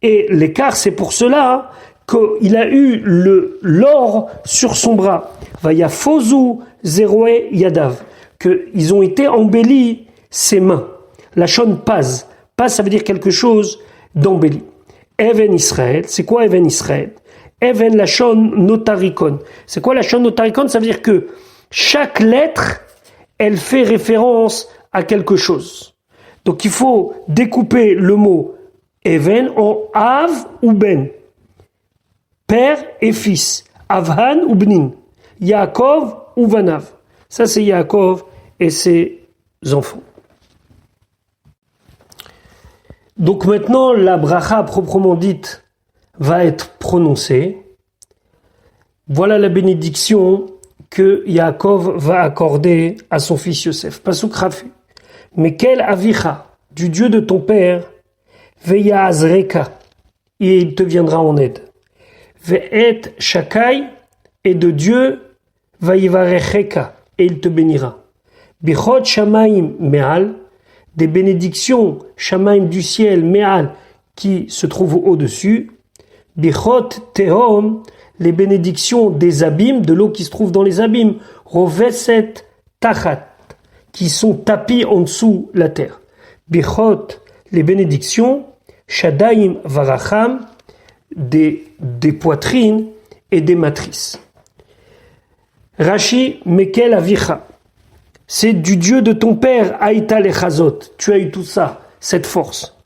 Et l'écart, c'est pour cela qu'il a eu l'or sur son bras. Vaya fozu zeroe yadav. Qu'ils ont été embellis ses mains. La shon paz. Paz, ça veut dire quelque chose d'embelli. Even Israël. C'est quoi Even Israël? Even la shon notarikon. C'est quoi la shon notarikon? Ça veut dire que chaque lettre, elle fait référence à quelque chose. Donc il faut découper le mot Even en Av ou Ben. Père et fils. Avhan ou Bnin. Yaakov ou Vanav. Ça c'est Yaakov et ses enfants. Donc maintenant la bracha proprement dite va être prononcée. Voilà la bénédiction que Yaakov va accorder à son fils Yosef. Pasuk Rafi. Mais quel avicha, du Dieu de ton père, veya azreka, et il te viendra en aide. Ve'et shakai, et de Dieu, vayivarecheka, et il te bénira. Bichot shamaim me'al, des bénédictions shamaim du ciel me'al, qui se trouvent au-dessus. Bichot tehom, les bénédictions des abîmes, de l'eau qui se trouve dans les abîmes. Roveset tachat, qui sont tapis en dessous la terre. Bichot, les bénédictions, Shadaim varacham, des poitrines et des matrices. Rashi, Mekel avicha, c'est du Dieu de ton père, Aïta lechazot, tu as eu tout ça, cette force.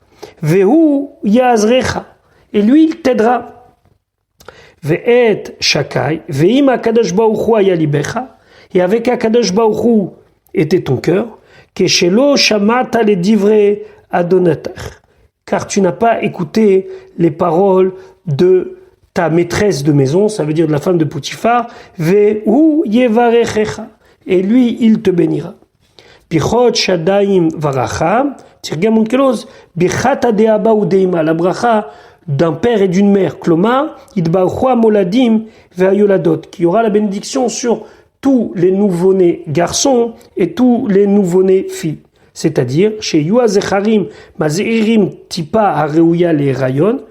Vehu yazrecha, et lui il t'aidera. Ve'et shakai, ve'im akadosh baruch hu ayalibecha, et avec akadosh baruch hu était ton cœur, Keshelo shamata le divrei adonatach, car tu n'as pas écouté les paroles de ta maîtresse de maison, ça veut dire de la femme de Poutifar, ve'u yevarechecha, et lui il te bénira. Bichot shadaim varacham, tirgam unkelos, bichata deaba ou deima, la bracha d'un père et d'une mère, kloma, idbaoua moladim ve'ayoladot, qui aura la bénédiction sur tous les nouveau-nés garçons et tous les nouveau-nés filles. C'est-à-dire, chez Yuazecharim, Mazeirim, Tipa, Areuya, les Rayon,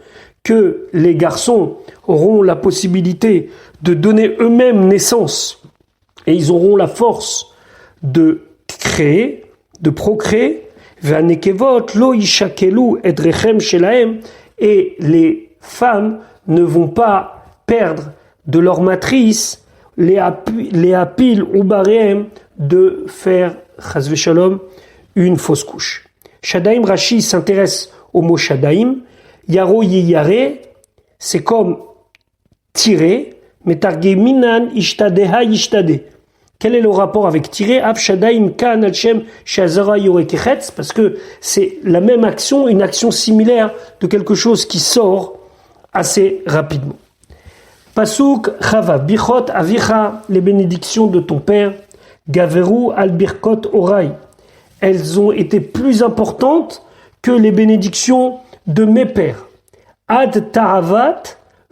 que les garçons auront la possibilité de donner eux-mêmes naissance et ils auront la force de créer, de procréer, Vanekevot, Lo Ishakelu, Edrechem, Shelaem, et les femmes ne vont pas perdre de leur matrice les apil ou baréem de faire, chas v'shalom, une fausse couche. Shadaim, Rashi s'intéresse au mot Shadaim. Yaro yiyare, c'est comme tirer, mais targe minan ishtadeha ishtade. Quel est le rapport avec tirer? Av Shadaim kan alshem shazara yorekechetz, parce que c'est la même action, une action similaire de quelque chose qui sort assez rapidement. Pasuk Chava, Bichot Avicha, les bénédictions de ton père, Gaveru al Birkot Orai. Elles ont été plus importantes que les bénédictions de mes pères. Ad Taravat,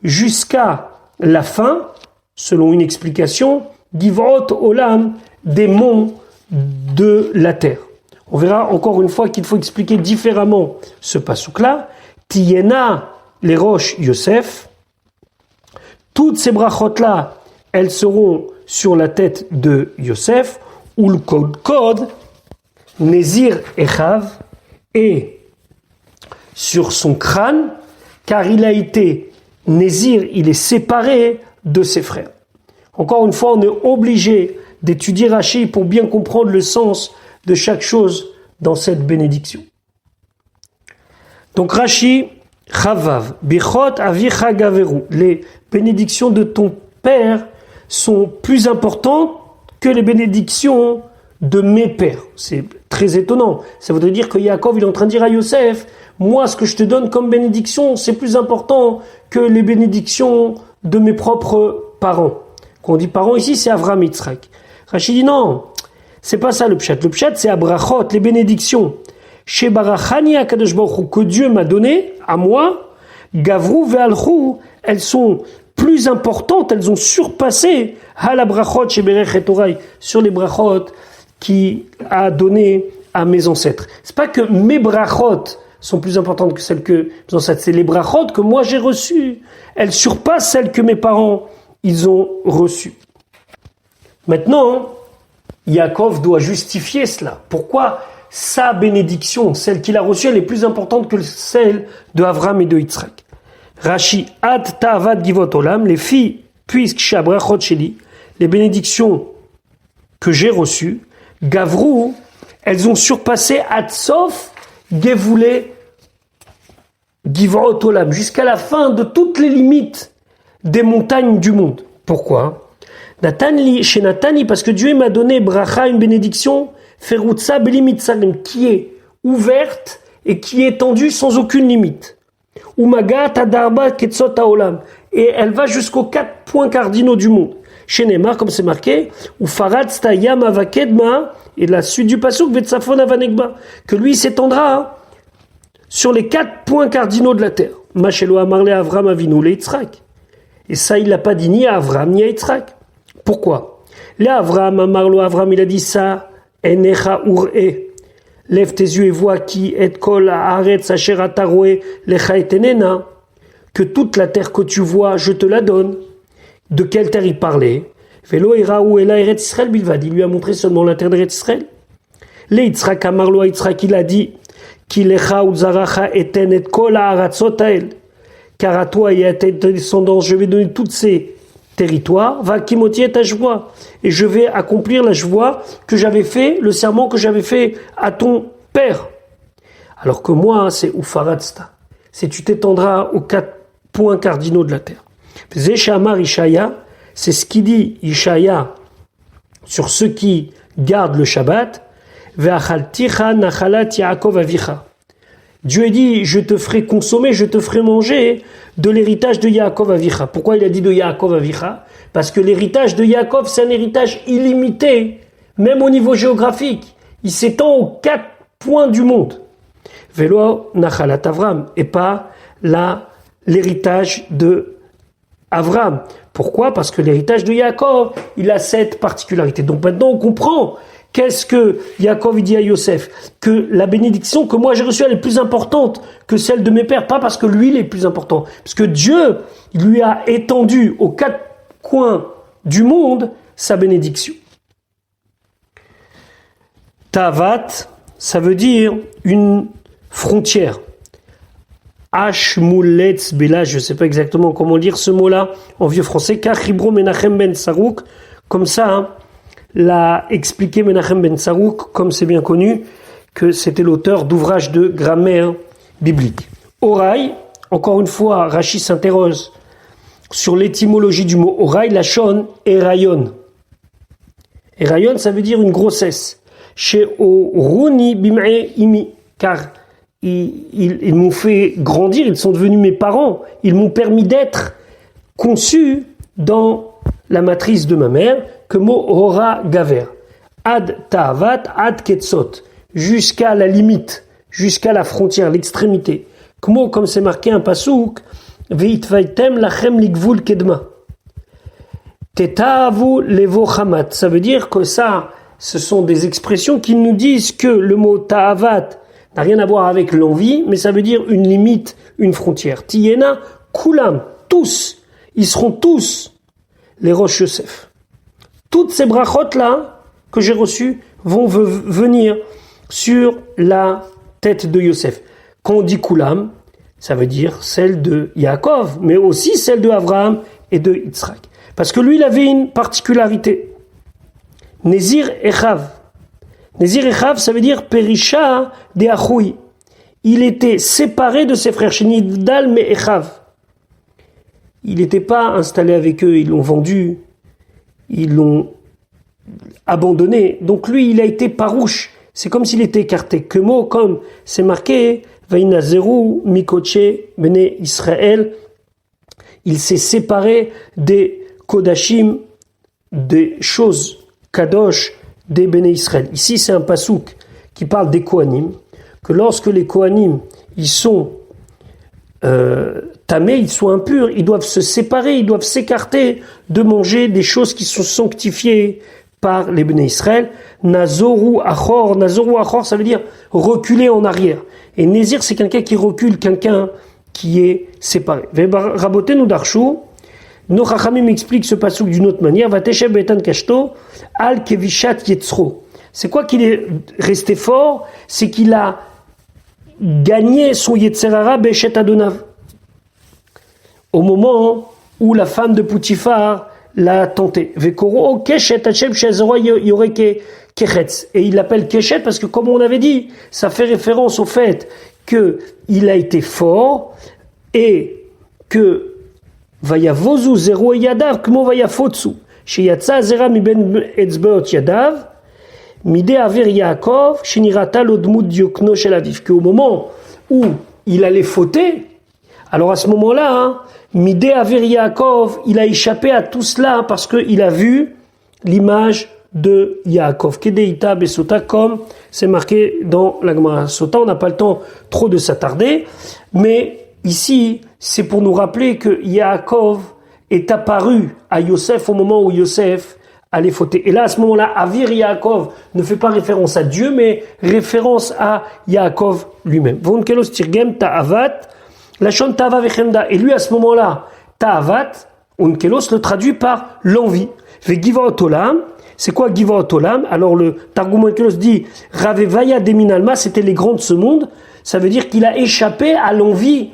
jusqu'à la fin, selon une explication, Givrot Olam, des monts de la terre. On verra encore une fois qu'il faut expliquer différemment ce pasuk-là. Tiyena, les roches Yosef. Toutes ces brachot-là, elles seront sur la tête de Yosef, ou le code, Nézir Echav, et sur son crâne, car il a été Nézir, il est séparé de ses frères. Encore une fois, on est obligé d'étudier Rashi pour bien comprendre le sens de chaque chose dans cette bénédiction. Donc Rashi Chavav, Bichot Avicha Gaveru. Les bénédictions de ton père sont plus importantes que les bénédictions de mes pères. C'est très étonnant. Ça voudrait dire que Yaakov, il est en train de dire à Yosef, moi, ce que je te donne comme bénédiction, c'est plus important que les bénédictions de mes propres parents. Quand on dit parents ici, c'est Avram Yitzhak. Rachid dit non, c'est pas ça le pshat. Le pshat, c'est Abrachot, les bénédictions. Chez Barachani Akadosh Baruch Hu, que Dieu m'a donné, à moi, Gavrou ve'alchou, elles sont plus importantes, elles ont surpassé Hal Abrachot chez Berechet Toraï, sur les brachot qui a donné à mes ancêtres. C'est pas que mes brachot sont plus importantes que celles que mes ancêtres, c'est les brachot que moi j'ai reçues. Elles surpassent celles que mes parents, ils ont reçues. Maintenant, Yaakov doit justifier cela. Pourquoi sa bénédiction, celle qu'il a reçue, elle est plus importante que celle de Avram et de Yitzhak. Rashi, Ad Ta'avad Givot Olam, les filles, puisque chez Abrachot Sheli, les bénédictions que j'ai reçues, Gavrou, elles ont surpassé Adsof Gevoulé Givot Olam, jusqu'à la fin de toutes les limites des montagnes du monde. Pourquoi? Natani, chez Natani, parce que Dieu m'a donné bracha, une bénédiction, Ferutza Beli Mitzarim, qui est ouverte et qui est étendue sans aucune limite. Umagat Adarba Ketzot Haolam, et elle va jusqu'aux 4 points cardinaux du monde. Chez Neymar, comme c'est marqué, ou Faratz Tayam Avakedma, et la suite du pasuk, Vetsafon Avanegba, que lui s'étendra sur les 4 points cardinaux de la terre. Machelo Amarle Avram Avinu le Yitzhak. Et ça, il l'a pas dit ni à Avram ni à Yitzhak. Pourquoi? Là, Avram, Amarlo Avram, il a dit ça, Enecha Ur'e. Lève tes yeux et vois qui et kol haaretz asher ata roé lecha etenena, que toute la terre que tu vois, je te la donne. De quelle terre il parlait? Velo iraou ela eretz Israël bilvad, il lui a montré seulement la terre d'Eretz Israël. Le Yitzhak amarlo à Yitzhak, il a dit ki lecha uzaracha eten et kol haaratzot hael, car à toi et à tes descendants je vais donner toutes ces territoires, va kimoti et ta joie, et je vais accomplir la joie que j'avais fait, le serment que j'avais fait à ton père. Alors que moi, c'est ufaratsta, c'est tu t'étendras aux 4 points cardinaux de la terre. Zeshamar Ishaya, c'est ce qu'il dit Ishaya sur ceux qui gardent le Shabbat. Ve'achalticha nachalat Yaakov avicha. Dieu a dit, je te ferai consommer, je te ferai manger de l'héritage de Yaakov Avicha. Pourquoi il a dit de Yaakov Avicha? Parce que l'héritage de Yaakov, c'est un héritage illimité, même au niveau géographique. Il s'étend aux 4 points du monde. Velo Nachalat Avram, et pas l'héritage de Avram. Pourquoi? Parce que l'héritage de Yaakov, il a cette particularité. Donc maintenant, on comprend qu'est-ce que Yaakov dit à Yosef, que la bénédiction que moi j'ai reçue, elle est plus importante que celle de mes pères. Pas parce que lui, il est plus important. Parce que Dieu lui a étendu aux 4 coins du monde sa bénédiction. Tavat, ça veut dire une frontière. Hashmouletz Bela, je ne sais pas exactement comment dire ce mot-là en vieux français. Kachibro Menachem Ben Sarouk, comme ça, hein, l'a expliqué Menachem Ben Sarouk, comme c'est bien connu, que c'était l'auteur d'ouvrages de grammaire biblique. Oraï, encore une fois, Rashi s'interroge sur l'étymologie du mot Oraï, la shon, Erayon. Erayon, ça veut dire une grossesse. Chez Oruni Bim'e Imi, car ils m'ont fait grandir, ils sont devenus mes parents, ils m'ont permis d'être conçu dans la matrice de ma mère, que mot Hora Gaver. Ad Ta'avat, Ad Ketzot, jusqu'à la limite, jusqu'à la frontière, l'extrémité. Comme c'est marqué un pasouk, Veitvaitem lachem ligvul kedma. Tetavu levo chamat. Ça veut dire que ça, ce sont des expressions qui nous disent que le mot Ta'avat n'a rien à voir avec l'envie, mais ça veut dire une limite, une frontière. Tiyena, kulam, tous, ils seront tous les Rosh Yosef. Toutes ces brachot-là que j'ai reçues vont venir sur la tête de Yosef. Quand on dit kulam, ça veut dire celle de Yaakov, mais aussi celle de Abraham et de Yitzhak. Parce que lui, il avait une particularité. Nezir Echav. Nezir Echav, ça veut dire Perisha de Achoui. il était séparé de ses frères. Shenidal me'echav. Il n'était pas installé avec eux, ils l'ont vendu, ils l'ont abandonné. Donc lui, il a été parouche. C'est comme s'il était écarté. Que mot, comme c'est marqué, Vainazeru mikoche bene Israël. Il s'est séparé des Kodashim, des choses Kadosh des Béné Israël. Ici, c'est un pasouk qui parle des Kohanim, que lorsque les Kohanim, ils sont tamés, ils sont impurs, ils doivent se séparer, ils doivent s'écarter de manger des choses qui sont sanctifiées par les Béné Israël. Nazoru achor, ça veut dire reculer en arrière. Et Nézir, c'est quelqu'un qui recule, quelqu'un qui est séparé. Raboté nous darchou, nos Chachamim expliquent ce passouk d'une autre manière. Vateshev betan kashto al kevishat yetzro. C'est quoi qu'il est resté fort? C'est qu'il a gagné son yetzerara beshet adonav. Au moment où la femme de Poutifar l'a tenté. Vekoro keshet Hashem shezora yoreke kechetz. Et il l'appelle keshet parce que, comme on avait dit, ça fait référence au fait qu'il a été fort et que Vayavozu zero yadav kmo vayafotsu sheyatsa zera miben etzbeot yadav mide aver Yaakov shenirata lodmut diokno shel aviv. Qu'au moment où il allait fauter, alors à ce moment-là, mide aver Yaakov, il a échappé à tout cela parce qu'il a vu l'image de Yaakov. Kedeita besota, comme c'est marqué dans la Gemara Sota. On n'a pas le temps trop de s'attarder, mais ici, c'est pour nous rappeler que Yaakov est apparu à Yosef au moment où Yosef allait fauter. Et là, à ce moment-là, Avir Yaakov ne fait pas référence à Dieu, mais référence à Yaakov lui-même. Vonkelos tirgem ta'avat, lachon ta'ava vechemda. Et lui, à ce moment-là, ta'avat, Onkelos le traduit par l'envie. Ve givaot olam. C'est quoi givaot olam? Alors le Targum Onkelos dit Ravevaya deminalma, c'était les grands de ce monde. Ça veut dire qu'il a échappé à l'envie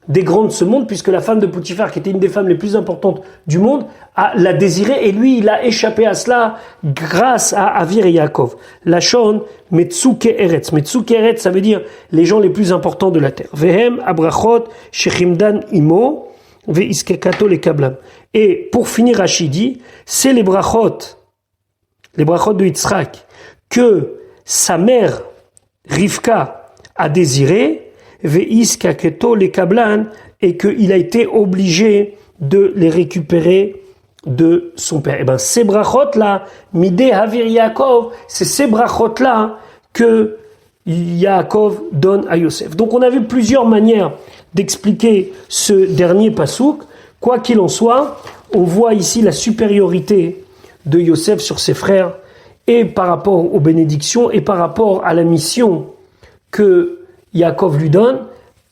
des grands de ce monde, puisque la femme de Poutifar, qui était une des femmes les plus importantes du monde, l'a désiré, et lui, il a échappé à cela grâce à Avir et Yaakov. Lachon, Metsuke Eretz. Metsuke Eretz, ça veut dire les gens les plus importants de la terre. Vehem, Abrachot, Shechimdan Imo, Veiskekato les Kablam. Et pour finir, Rachidi, c'est les brachot de Yitzhak, que sa mère, Rivka, a désiré, Veiskaketo les Kablan, et qu'il a été obligé de les récupérer de son père. Et bien, ces brachot-là, Midé Havir Yaakov, c'est ces brachot-là que Yaakov donne à Yosef. Donc, on a vu plusieurs manières d'expliquer ce dernier pasouk. Quoi qu'il en soit, on voit ici la supériorité de Yosef sur ses frères, et par rapport aux bénédictions, et par rapport à la mission que Yaakov lui donne,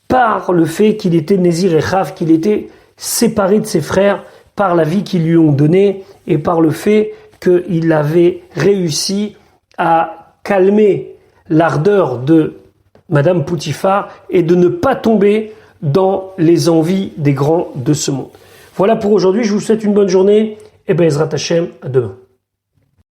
par le fait qu'il était Nézir Echav, qu'il était séparé de ses frères par la vie qu'ils lui ont donnée, et par le fait qu'il avait réussi à calmer l'ardeur de Madame Poutifar et de ne pas tomber dans les envies des grands de ce monde. Voilà pour aujourd'hui, je vous souhaite une bonne journée, et Be'ezrat Hashem, à demain.